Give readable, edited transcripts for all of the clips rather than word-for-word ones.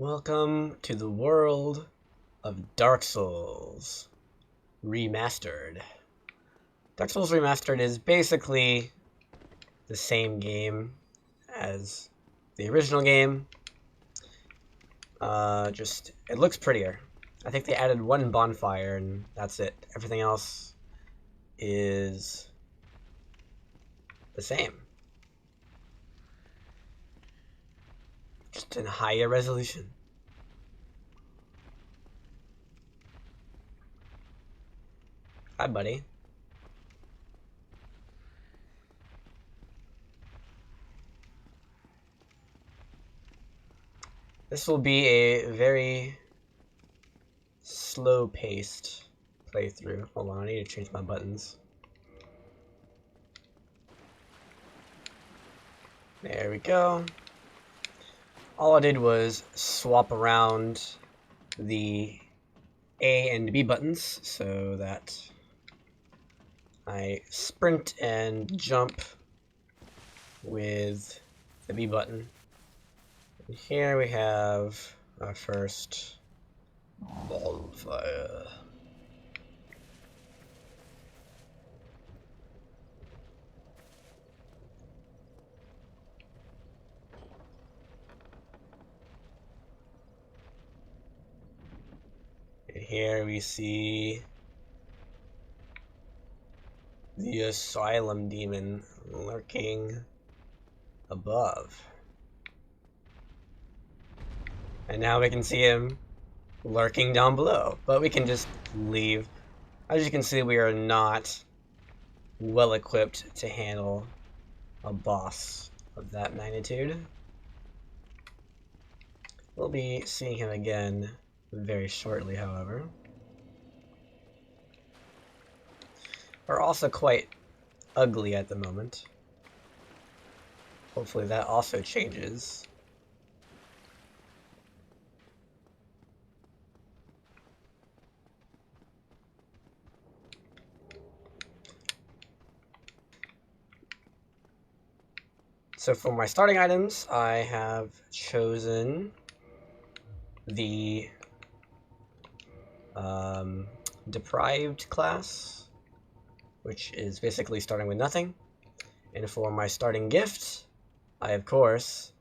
Welcome to the world of Dark Souls Remastered. Dark Souls Remastered is basically the same game as the original game. Just it looks prettier. I think they added one bonfire and that's it. Everything else is the same. Just in higher resolution. Hi, buddy. This will be a very slow-paced playthrough. Hold on, I need to change my buttons. There we go. All I did was swap around the A and B buttons so that I sprint and jump with the B button. And here we have our first bonfire. And here we see the Asylum demon lurking above. And now we can see him lurking down below, but we can just leave. As you can see, we are not well equipped to handle a boss of that magnitude. We'll be seeing him again very shortly, however. We're also quite ugly at the moment. Hopefully that also changes. So for my starting items, I have chosen the Deprived class, which is basically starting with nothing. And for my starting gift, I of course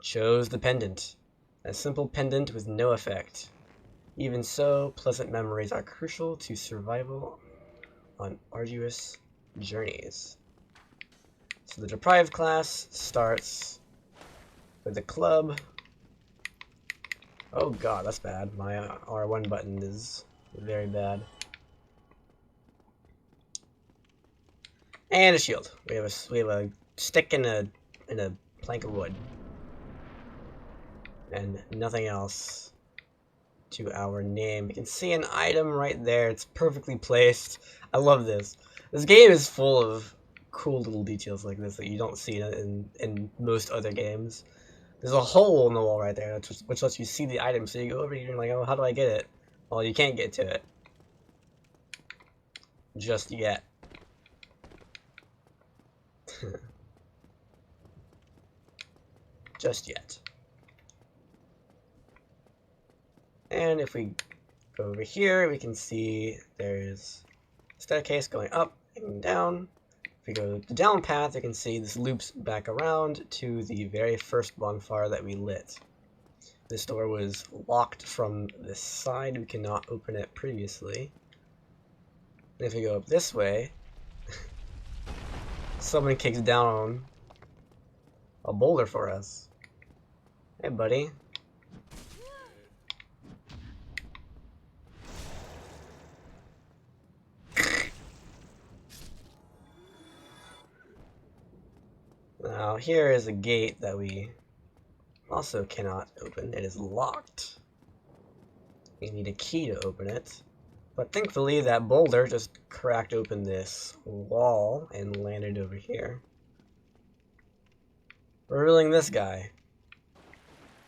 chose the pendant. A simple pendant with no effect. Even so, pleasant memories are crucial to survival on arduous journeys. So the Deprived class starts with the club. Oh god, that's bad. My R1 button is very bad. And a shield. We have a stick and a plank of wood. And nothing else to our name. You can see an item right there. It's perfectly placed. I love this. This game is full of cool little details like this that you don't see in most other games. There's a hole in the wall right there, which lets you see the item. So you go over here and you're like, oh, how do I get it? Well, you can't get to it. Just yet. Just yet. And if we go over here, we can see there's a staircase going up and down. If we go the down path, you can see this loops back around to the very first bonfire that we lit. This door was locked from this side. We cannot open it previously. And if we go up this way, someone kicks down a boulder for us. Hey, buddy. Now, here is a gate that we also cannot open. It is locked. We need a key to open it. But thankfully, that boulder just cracked open this wall and landed over here. Revealing this guy.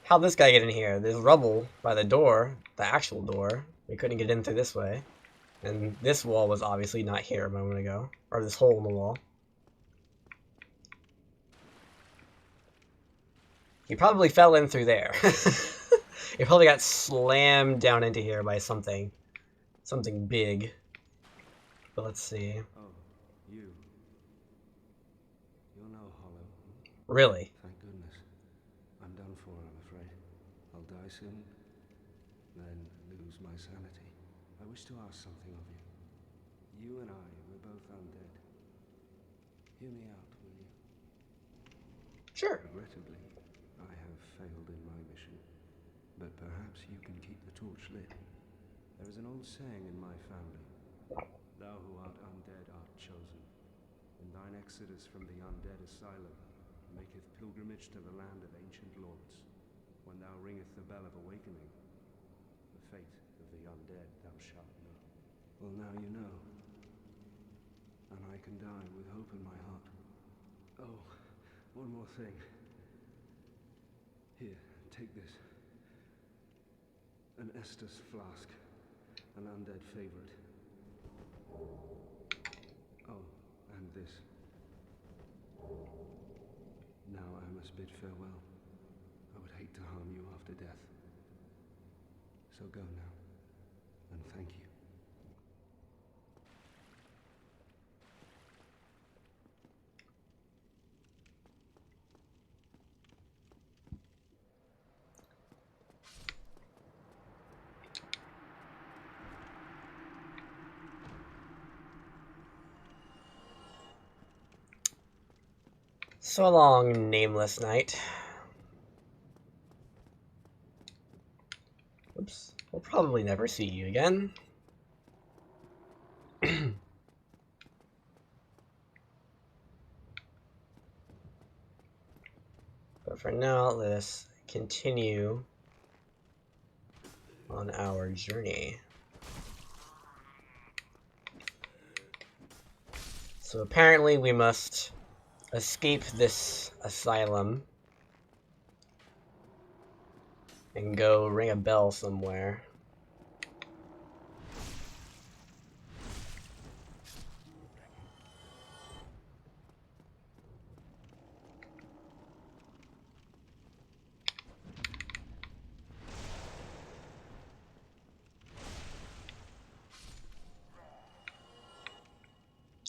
How'd this guy get in here? There's rubble by the door, the actual door. We couldn't get in through this way. And this wall was obviously not here a moment ago. Or this hole in the wall. He probably fell in through there. It probably got slammed down into here by something big. But let's see. Oh, you're no hollow. Really? Thank goodness. I'm done for, I'm afraid. I'll die soon, then lose my sanity. I wish to ask something of you. You and I, we're both undead. Hear me out, will you? Sure. Regrettably, I have failed in my mission, but perhaps you can keep the torch lit. There is an old saying in my family: thou who art undead art chosen, and thine exodus from the undead asylum maketh pilgrimage to the land of ancient lords. When thou ringeth the bell of awakening, the fate of the undead thou shalt know. Well, now you know, and I can die with hope in my heart. Oh, one more thing. Here, take this. An Estus flask, an undead favorite. Oh, and this. Now I must bid farewell. I would hate to harm you after death. So go now, and thank you. So long, nameless knight. Oops. We'll probably never see you again. But for now, let us continue on our journey. So apparently we must escape this asylum and go ring a bell somewhere.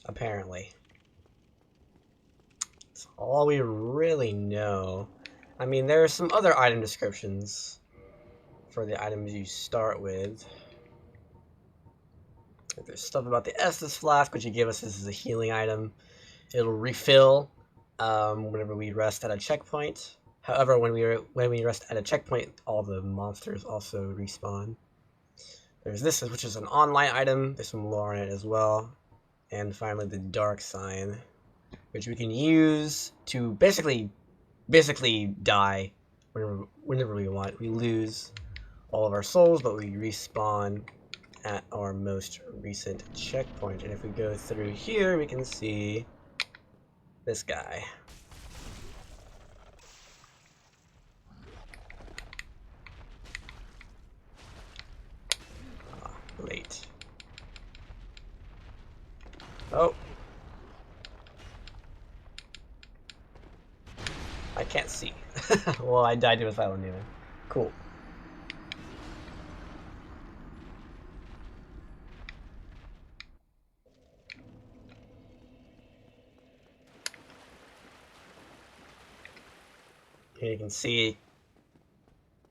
Apparently. That's all we really know. I mean, there are some other item descriptions for the items you start with. There's stuff about the Estus flask, which you give us. This is a healing item. It'll refill whenever we rest at a checkpoint. However, when we rest at a checkpoint, all the monsters also respawn. There's this, which is an online item. There's some lore on it as well. And finally, the Dark Sign, which we can use to basically die whenever we want. We lose all of our souls, but we respawn at our most recent checkpoint. And if we go through here, we can see this guy. Late. Oh. I can't see. Well, I died to Asylum anyway. Cool. Here you can see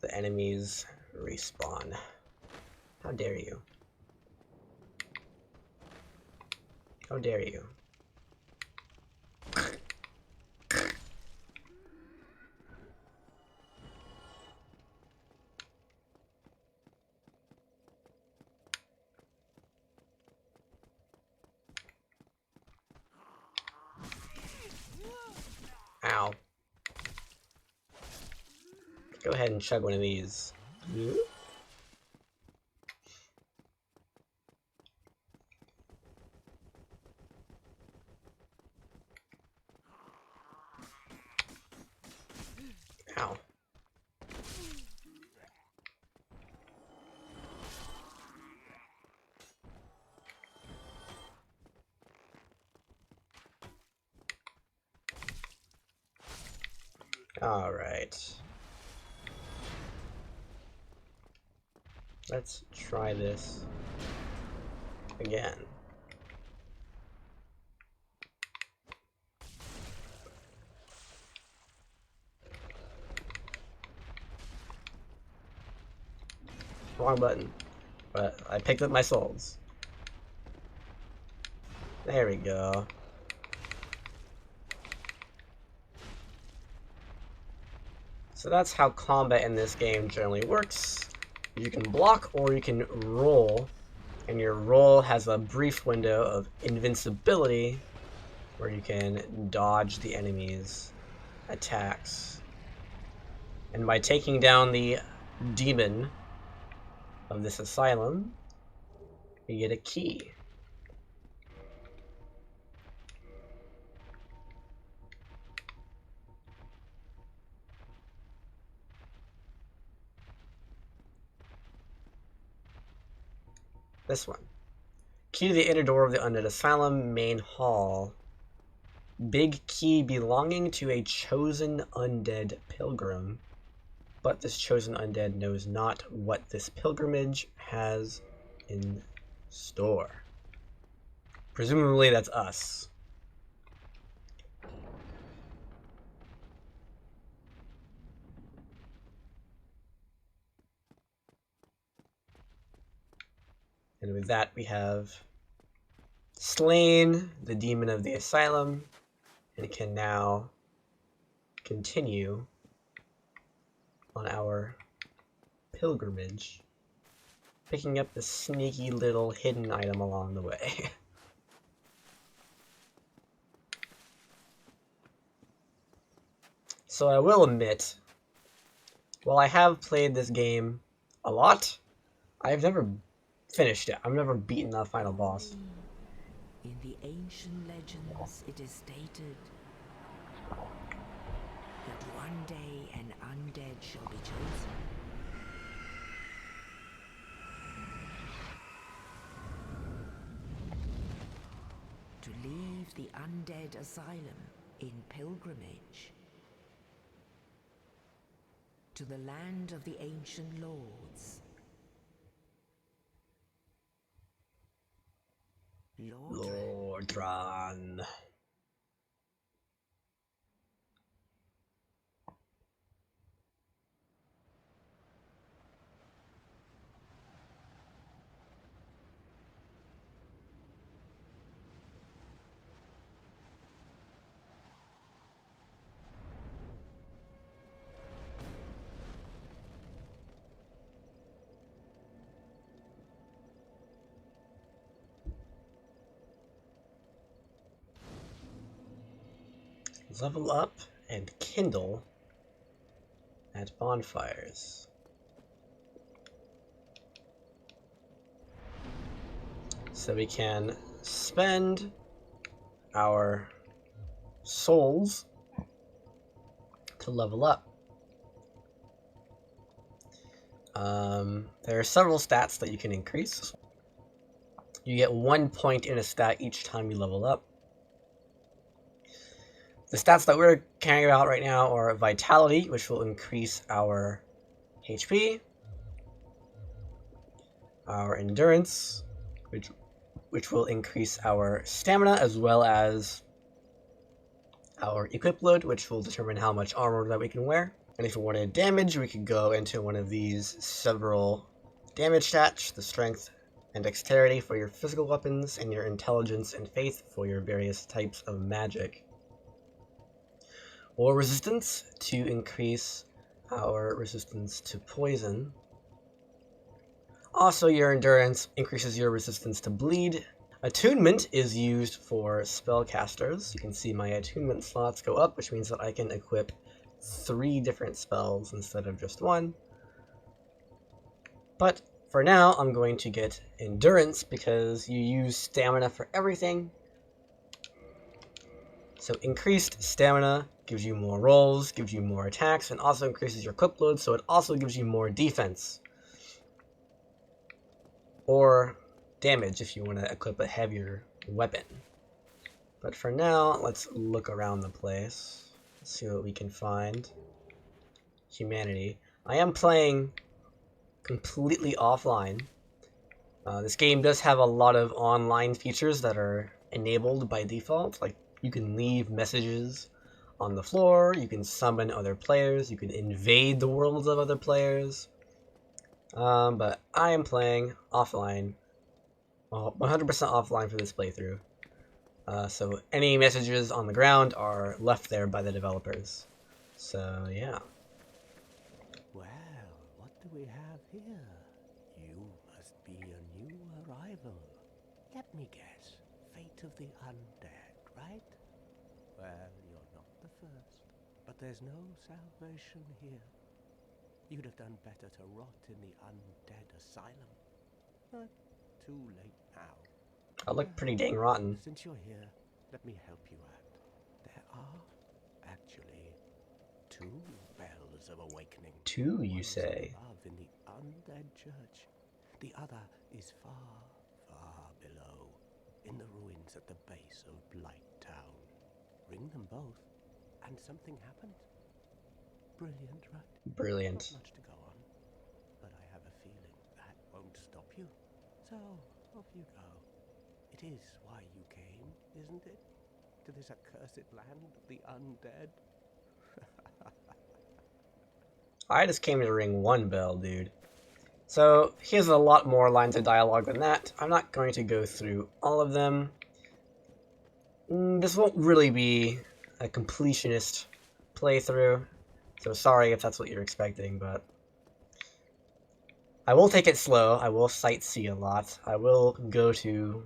the enemies respawn. How dare you? How dare you? Ow. Go ahead and chug one of these. Ow. Alright. Let's try this again. Wrong button. But I picked up my souls. There we go. So that's how combat in this game generally works. You can block or you can roll, and your roll has a brief window of invincibility where you can dodge the enemy's attacks. And by taking down the demon of this asylum, you get a key. This one. Key to the inner door of the Undead Asylum main hall. Big key belonging to a chosen undead pilgrim. But this chosen undead knows not what this pilgrimage has in store. Presumably that's us. And with that we have slain the demon of the asylum and can now continue on our pilgrimage, picking up the sneaky little hidden item along the way. So I will admit, while I have played this game a lot, I've never finished it. I've never beaten the final boss. In the ancient legends, it is stated that one day an undead shall be chosen. To leave the undead asylum in pilgrimage to the land of the ancient lords. Lordran. Level up and kindle at bonfires. So we can spend our souls to level up. There are several stats that you can increase. You get 1 point in a stat each time you level up. The stats that we're caring about right now are Vitality, which will increase our HP, our Endurance, which will increase our Stamina, as well as our Equip Load, which will determine how much armor that we can wear. And if we wanted damage, we could go into one of these several damage stats, the Strength and Dexterity for your physical weapons, and your Intelligence and Faith for your various types of magic. Or Resistance to increase our resistance to poison. Also, your Endurance increases your resistance to bleed. Attunement is used for spellcasters. You can see my attunement slots go up, which means that I can equip 3 different spells instead of just 1. But for now, I'm going to get Endurance because you use stamina for everything. So increased stamina gives you more rolls, gives you more attacks, and also increases your equip load, so it also gives you more defense. Or damage if you want to equip a heavier weapon. But for now, let's look around the place. See what we can find. Humanity. I am playing completely offline. This game does have a lot of online features that are enabled by default, like you can leave messages on the floor, you can summon other players, you can invade the worlds of other players. But I am playing offline, 100% offline for this playthrough. So any messages on the ground are left there by the developers. So yeah. Well, what do we have here? You must be a new arrival. Let me guess. Fate of the undead, right? Well, you're not the first. But there's no salvation here. You'd have done better to rot in the undead asylum. But too late now. I look pretty dang rotten. Since you're here, let me help you out. There are actually 2 bells of awakening. 2, you One is say? above in the undead church. The other is far, far below, in the ruins at the base of Blight Town. Ring them both, and something happens. Brilliant, right? Brilliant. Not much to go on, but I have a feeling that won't stop you. So, off you go. It is why you came, isn't it? To this accursed land of the undead? I just came to ring 1 bell, dude. So here's a lot more lines of dialogue than that. I'm not going to go through all of them. This won't really be a completionist playthrough, so sorry if that's what you're expecting, but I will take it slow. I will sightsee a lot. I will go to,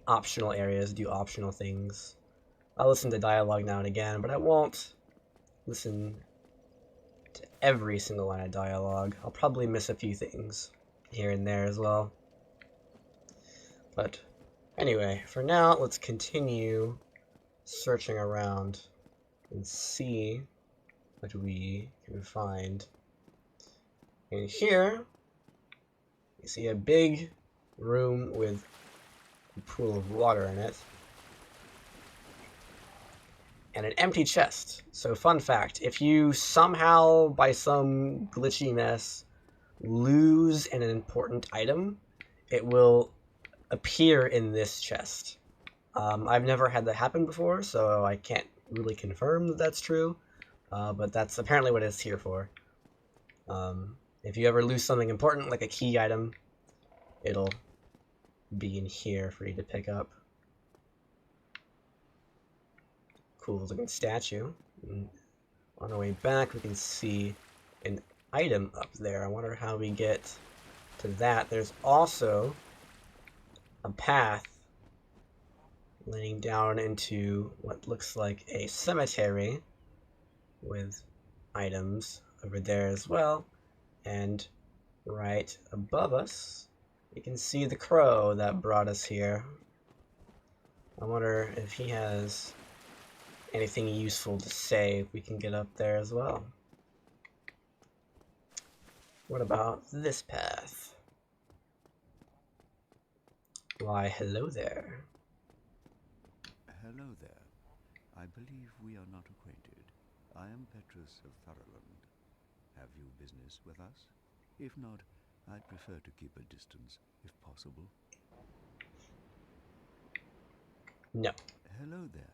optional areas, do optional things. I'll listen to dialogue now and again, but I won't listen to every single line of dialogue. I'll probably miss a few things here and there as well. But anyway, for now, let's continue searching around and see what we can find. In here, you see a big room with a pool of water in it. And an empty chest. So fun fact, if you somehow, by some glitchy mess, lose an important item, it will appear in this chest. I've never had that happen before, so I can't really confirm that that's true, but that's apparently what it's here for. If you ever lose something important, like a key item, it'll be in here for you to pick up. Cool looking statue. And on our way back, we can see an item up there. I wonder how we get to that. There's also a path leading down into what looks like a cemetery with items over there as well. And right above us, you can see the crow that brought us here. I wonder if he has anything useful to say if we can get up there as well. What about this path? Why, hello there. Hello there. I believe we are not acquainted. I am Petrus of Firelink. Have you business with us? If not, I'd prefer to keep a distance, if possible. No. Hello there.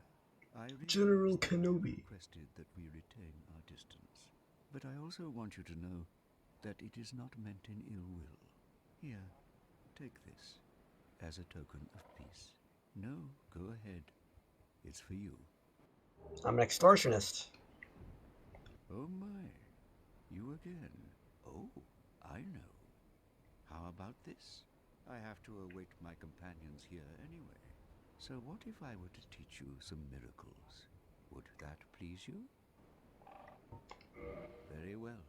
General Kenobi requested that we retain our distance. But I also want you to know that it is not meant in ill will. Here, take this as a token of peace. No, go ahead. It's for you. I'm an extortionist. Oh my, you again. Oh, I know. How about this? I have to await my companions here anyway. So what if I were to teach you some miracles? Would that please you? Very well.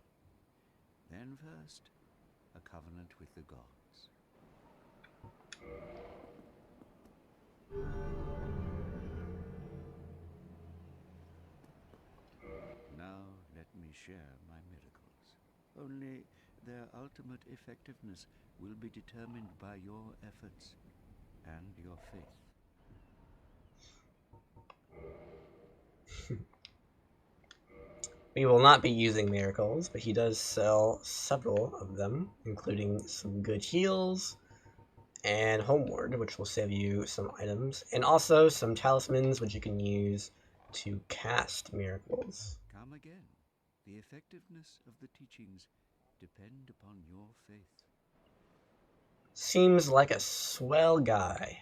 Then first, a covenant with the gods. Now let me share my miracles. Only their ultimate effectiveness will be determined by your efforts and your faith. We will not be using miracles, but he does sell several of them, including some good heals and homeward, which will save you some items, and also some talismans, which you can use to cast miracles. Come again. The effectiveness of the teachings depend upon your faith. Seems like a swell guy.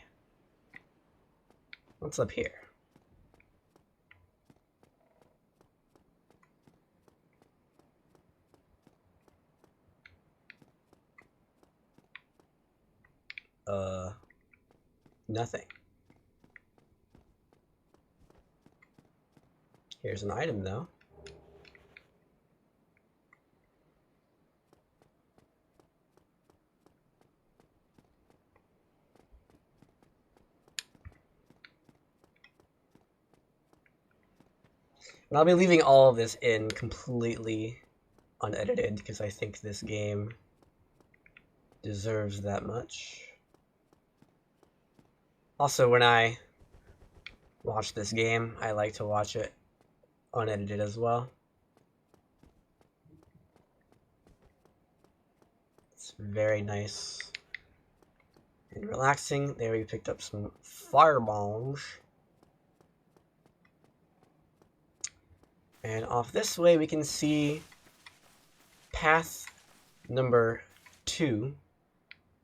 What's up here? Nothing. Here's an item, though. And I'll be leaving all of this in completely unedited because I think this game deserves that much. Also, when I watch this game, I like to watch it unedited as well. It's very nice and relaxing. There we picked up some fireballs. And off this way we can see path number 2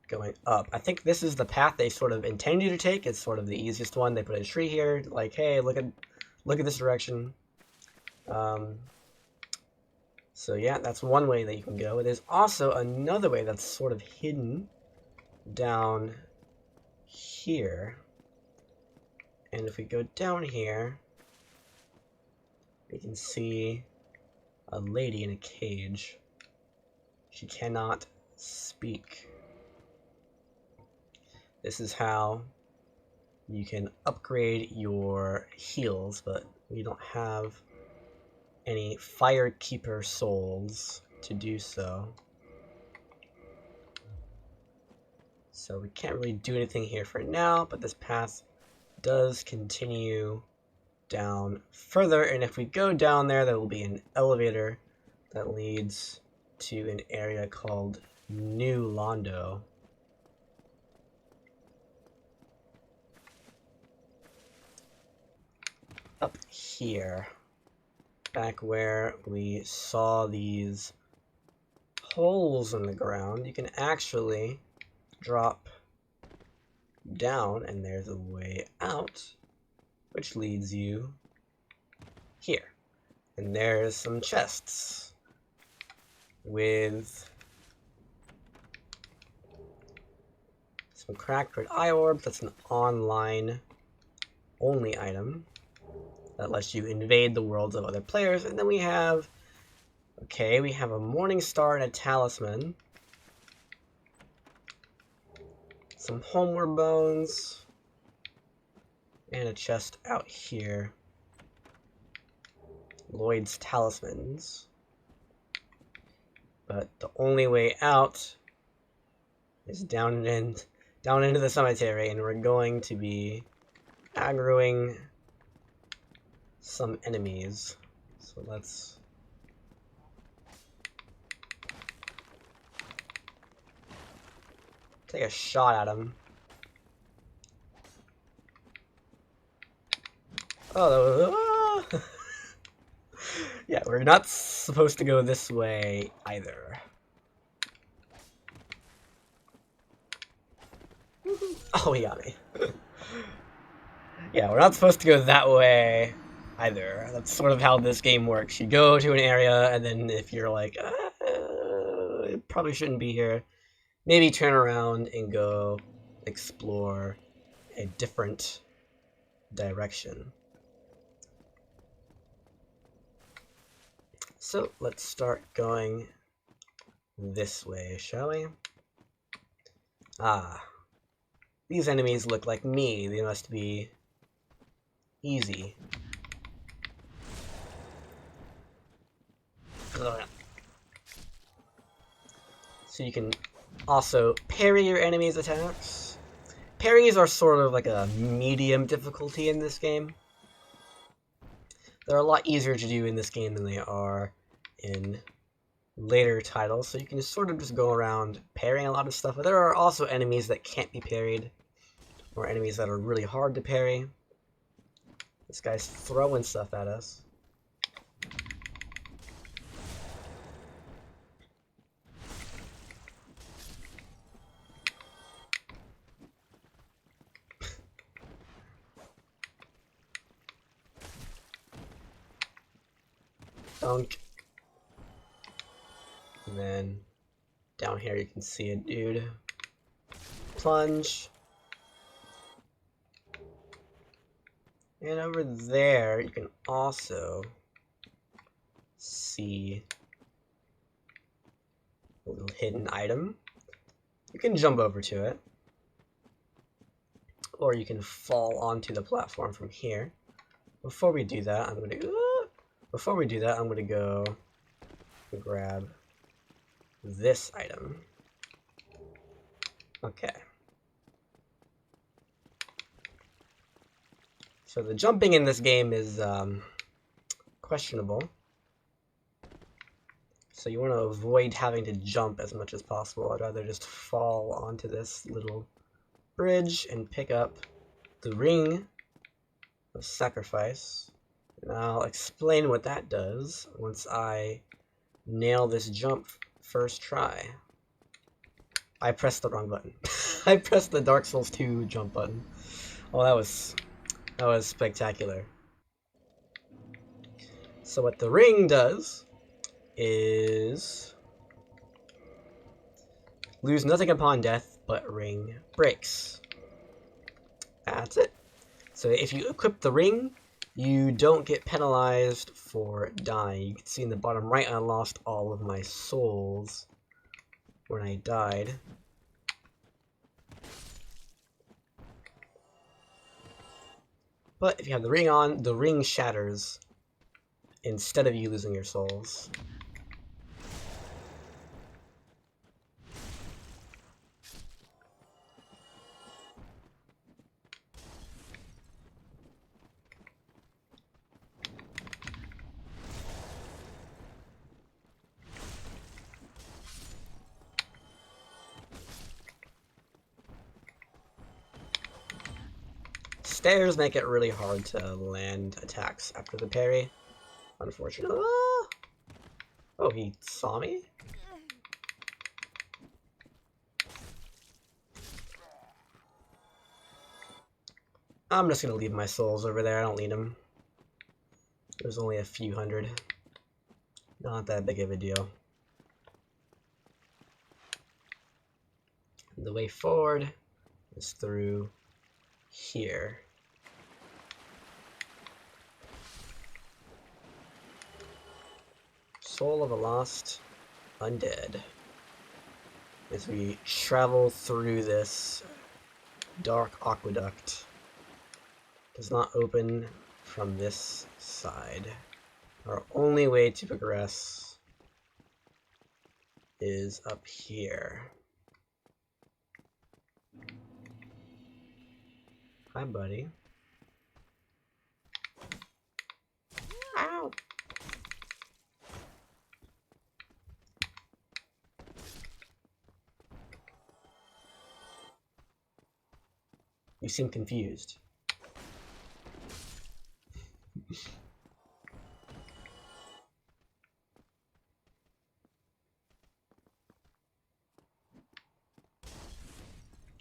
going up. I think this is the path they sort of intend you to take. It's sort of the easiest one. They put a tree here, like, hey, look at this direction. So yeah, that's one way that you can go. There's also another way that's sort of hidden down here. And if we go down here, we can see a lady in a cage. She cannot speak. This is how you can upgrade your heals, but we don't have any Firekeeper souls to do so. So we can't really do anything here for now, but this path does continue down further, and if we go down there, there will be an elevator that leads to an area called New Londo. Up here, back where we saw these holes in the ground, you can actually drop down, and there's a way out, which leads you here. And there's some chests with some cracked red eye orbs. That's an online only item that lets you invade the worlds of other players. And then we have, okay, we have a morning star and a talisman, some homeward bones, and a chest out here. Lloyd's talismans. But the only way out is down into the cemetery, and we're going to be aggroing some enemies. So let's take a shot at them. Oh, yeah, we're not supposed to go this way either. Oh, he got me. Yeah, we're not supposed to go that way either. That's sort of how this game works. You go to an area, and then if you're like, it probably shouldn't be here, maybe turn around and go explore a different direction. So let's start going this way, shall we? Ah, these enemies look like me. They must be easy. Ugh. So you can also parry your enemies' attacks. Parries are sort of like a medium difficulty in this game. They're a lot easier to do in this game than they are in later titles, so you can sort of just go around parrying a lot of stuff, but there are also enemies that can't be parried, or enemies that are really hard to parry. This guy's throwing stuff at us. Dunk. And then down here you can see a dude. Plunge. And over there you can also see a little hidden item. You can jump over to it, or you can fall onto the platform from here. Before we do that, I'm gonna go grab this item. Okay. So the jumping in this game is questionable. So you want to avoid having to jump as much as possible. I'd rather just fall onto this little bridge and pick up the ring of sacrifice. And I'll explain what that does once I nail this jump first try. I pressed the wrong button. I pressed the Dark Souls 2 jump button. Oh, that was spectacular. So what the ring does is lose nothing upon death, but ring breaks. That's it. So if you equip the ring, you don't get penalized for dying. You can see in the bottom right, I lost all of my souls when I died. But if you have the ring on, the ring shatters instead of you losing your souls. Stairs make it really hard to land attacks after the parry, unfortunately. Oh, he saw me? I'm just gonna leave my souls over there, I don't need them. There's only a few hundred. Not that big of a deal. The way forward is through here. Soul of a lost undead. As we travel through this dark aqueduct. Does not open from this side. Our only way to progress is up here. Hi, buddy. Ow! You seem confused.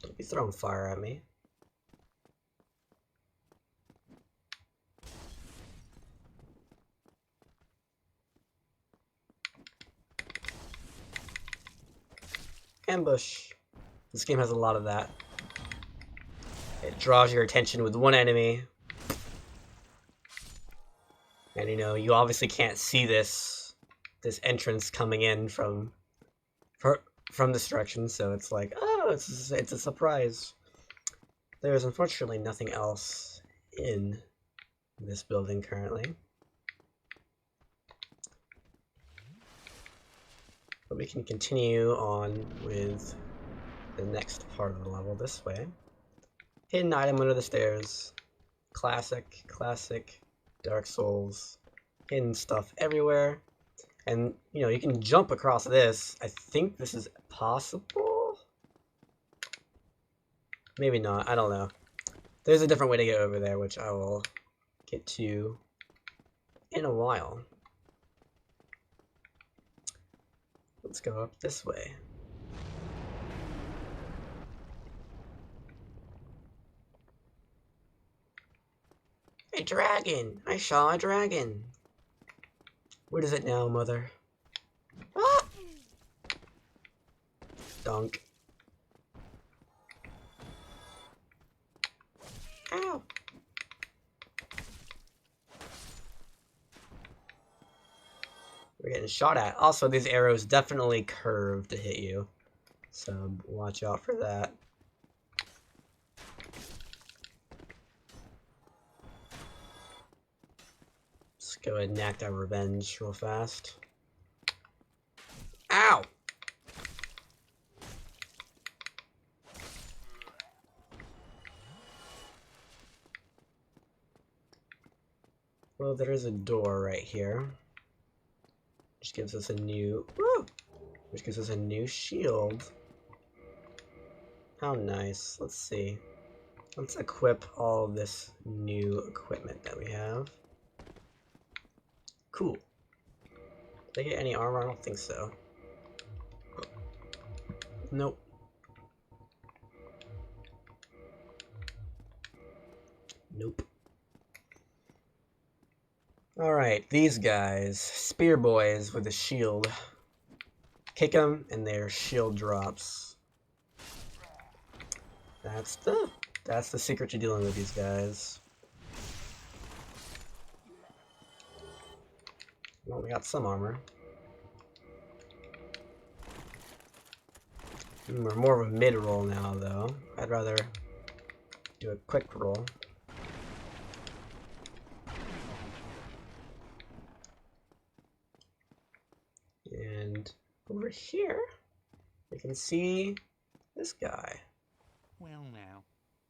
Don't be throwing fire at me. Ambush. This game has a lot of that. It draws your attention with one enemy. And you know, you obviously can't see this entrance coming in from this direction, so it's like, oh, it's a surprise. There's unfortunately nothing else in this building currently. But we can continue on with the next part of the level this way. Hidden item under the stairs. Classic, classic Dark Souls, hidden stuff everywhere. And, you know, you can jump across this. I think this is possible? Maybe not, I don't know. There's a different way to get over there, which I will get to in a while. Let's go up this way. A dragon! I saw a dragon! What is it now, mother? Ah! Dunk. Ow! We're getting shot at. Also, these arrows definitely curve to hit you, so watch out for that. Let's go ahead and enact our revenge real fast. Ow! Well, there is a door right here, which gives us a new, which gives us a new shield. How nice. Let's see. Let's equip all of this new equipment that we have. Cool. Did I get any armor? I don't think so. Nope. Nope. Alright, these guys. Spear boys with a shield. Kick them and their shield drops. That's the secret to dealing with these guys. Well, we got some armor. We're more of a mid-roll now, though. I'd rather do a quick roll. And over here, you can see this guy. Well now,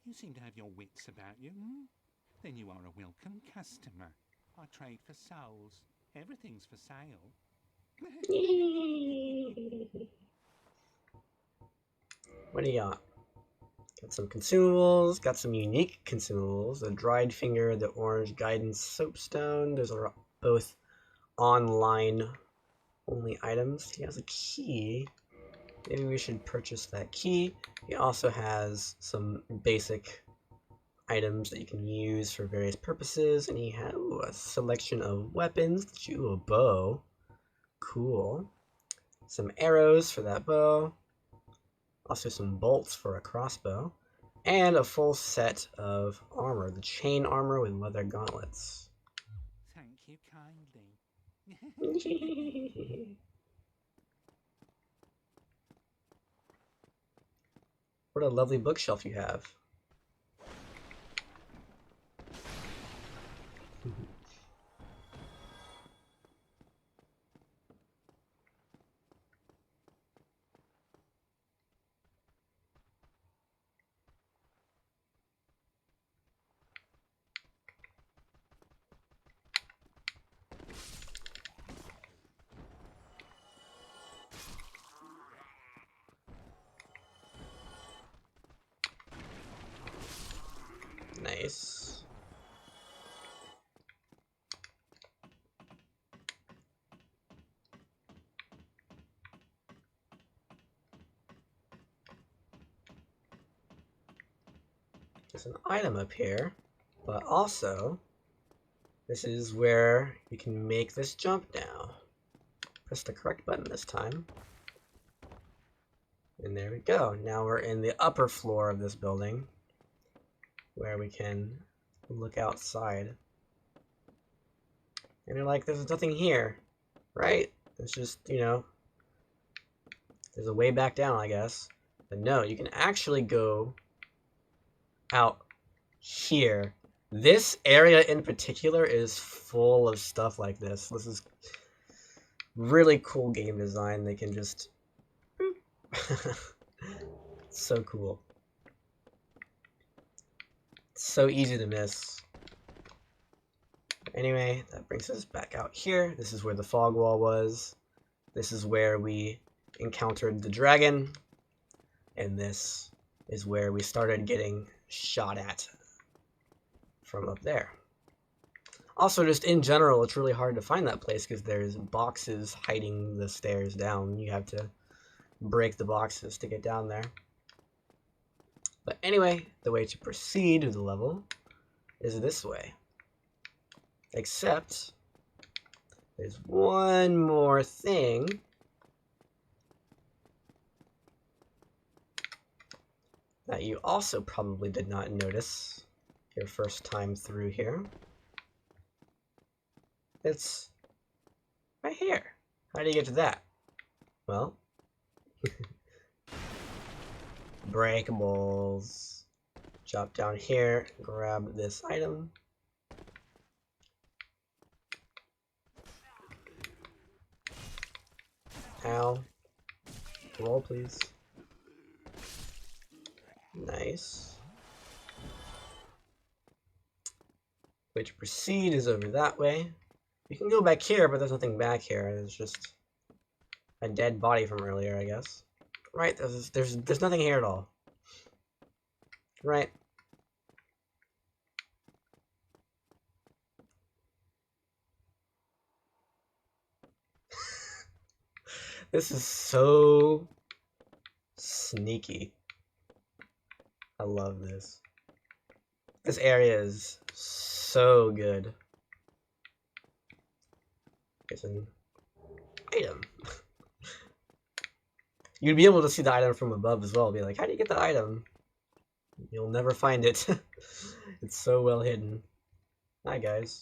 you seem to have your wits about you, hmm? Then you are a welcome customer. I trade for souls. Everything's for sale. What do you got? Got some consumables, got some unique consumables, the dried finger, the orange guidance soapstone. Those are both online only items. He has a key. Maybe we should purchase that key. He also has some basic items that you can use for various purposes, and he has a selection of weapons. Ooh, a bow. Cool. Some arrows for that bow. Also some bolts for a crossbow. And a full set of armor. The chain armor with leather gauntlets. Thank you kindly. What a lovely bookshelf you have. Nice. There's an item up here, but also this is where you can make this jump now. Press the correct button this time. And there we go. Now we're in the upper floor of this building, where we can look outside. And you're like, there's nothing here, right? It's just, you know, there's a way back down, I guess. But no, you can actually go out here. This area in particular is full of stuff like this. This is really cool game design. They can just... so cool. So easy to miss. anyway, that brings us back out here. This is where the fog wall was. This is where we encountered the dragon. And this is where we started getting shot at from up there. Also, just in general, it's really hard to find that place because there's boxes hiding the stairs down. You have to break the boxes to get down there. But anyway, the way to proceed to the level is this way. Except, there's one more thing. That you also probably did not notice your first time through here. It's right here. How do you get to that? Well, breakables. Drop down here, grab this item. Ow. Roll, please. Nice. Way to proceed is over that way. You can go back here, but there's nothing back here. There's just a dead body from earlier, I guess. Right, there's nothing here at all. Right. This is so sneaky. I love this. This area is so good. It's an item. You'd be able to see the item from above as well. Be like, how do you get the item? You'll never find it. It's so well hidden. Hi, guys.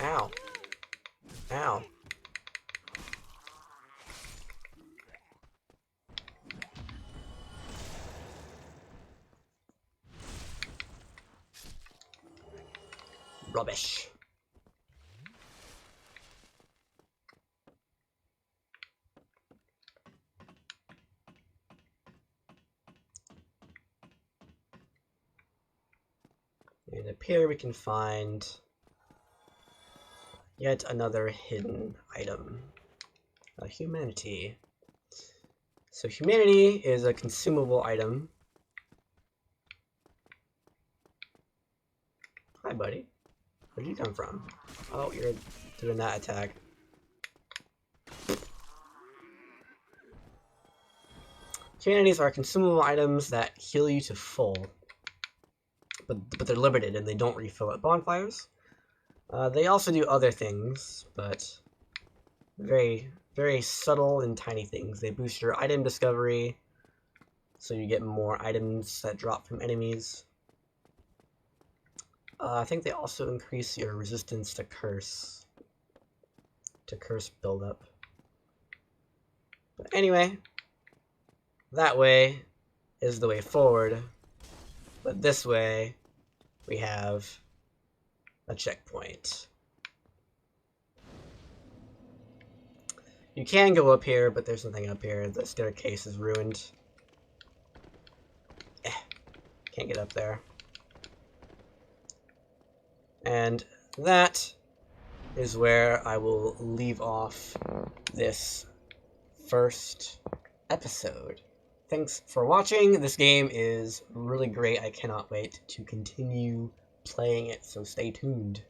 Ow. Ow. Rubbish. And up here we can find yet another hidden item. Humanity. So humanity is a consumable item. Hi, buddy. Where'd you come from? Oh, you're doing that attack. Humanities are consumable items that heal you to full. But they're limited and they don't refill at bonfires. They also do other things, but very, very subtle and tiny things. They boost your item discovery, so you get more items that drop from enemies. I think they also increase your resistance to curse buildup. But anyway, that way is the way forward, but this way we have a checkpoint. You can go up here, but there's nothing up here. The staircase is ruined. Can't get up there. And that is where I will leave off this first episode. Thanks for watching. This game is really great. I cannot wait to continue playing it, so stay tuned.